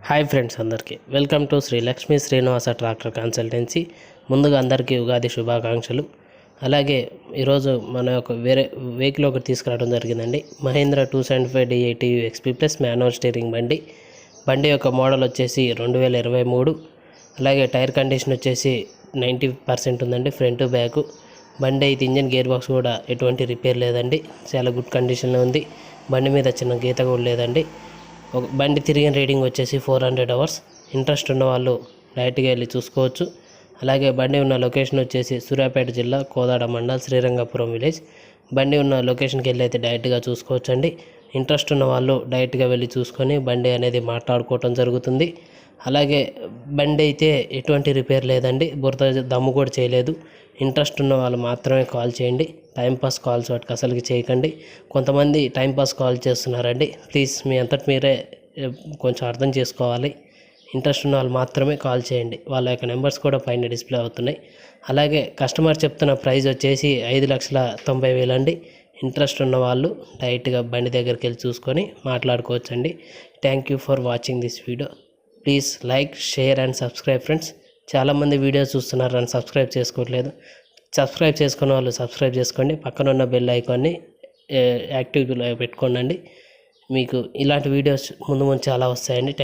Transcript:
Hi friends, అందరికీ welcome to Shri Lakshmi Srinivasa tractor consultancy. ముందుగా అందరికీ ఉగాది శుభాకాంక్షలు. అలాగే ఈరోజు మన యొక్క వేరే వెహికల్ ఒకటి తీసుకురావడం జరిగిందండి. Mahindra 275 DAT XP plus manual steering బండి యొక్క మోడల్ వచ్చేసి 2023. అలాగే టైర్ కండిషన్ వచ్చేసి 90% ఉందండి, ఫ్రంట్ బ్యాక్. బండి అయితే ఇంజన్ గేర్ బాక్స్ కూడా ఎటువంటి రిపేర్ లేదండి, చాలా గుడ్ కండిషన్లో ఉంది. బండి మీద చిన్న గీత కూడా లేదండి. బండి తిరిగిన రీడింగ్ వచ్చేసి 400 అవర్స్. ఇంట్రెస్ట్ ఉన్న వాళ్ళు డైరెక్ట్గా వెళ్ళి చూసుకోవచ్చు. అలాగే బండి ఉన్న లొకేషన్ వచ్చేసి సూర్యాపేట జిల్లా కోదాడ మండల్ శ్రీరంగపురం విలేజ్. బండి ఉన్న లొకేషన్కి వెళ్ళి అయితే డైరెక్ట్గా చూసుకోవచ్చు అండి. ఇంట్రెస్ట్ ఉన్న వాళ్ళు డైరెక్ట్గా వెళ్ళి చూసుకొని బండి అనేది మాట్లాడుకోవటం జరుగుతుంది. అలాగే బండి అయితే ఎటువంటి రిపేర్ లేదండి, బురద దమ్ము కూడా చేయలేదు. ఇంట్రెస్ట్ ఉన్న వాళ్ళు మాత్రమే కాల్ చేయండి. టైంపాస్ కాల్స్ వాటికి అసలుకి చేయకండి. కొంతమంది టైంపాస్ కాల్ చేస్తున్నారండి. ప్లీజ్ మీ అంతటి మీరే కొంచెం అర్థం చేసుకోవాలి. ఇంట్రెస్ట్ ఉన్న వాళ్ళు మాత్రమే కాల్ చేయండి. వాళ్ళ యొక్క నెంబర్స్ కూడా పైన డిస్ప్లే అవుతున్నాయి. అలాగే కస్టమర్ చెప్తున్న ప్రైస్ వచ్చేసి 5,90,000 అండి. ఇంట్రెస్ట్ ఉన్న వాళ్ళు డైరెక్ట్గా బండి దగ్గరికి వెళ్ళి చూసుకొని మాట్లాడుకోవచ్చండి. Thank you for watching this video. Please like, share and subscribe friends. చాలామంది వీడియోస్ చూస్తున్నారు అని సబ్స్క్రైబ్ చేసుకోవట్లేదు. సబ్స్క్రైబ్ చేసుకున్న వాళ్ళు సబ్స్క్రైబ్ చేసుకోండి. పక్కన ఉన్న బెల్ ఐకాన్ని యాక్టివ్లో పెట్టుకోండి. మీకు ఇలాంటి వీడియోస్ ముందు చాలా వస్తాయండి. థ్యాంక్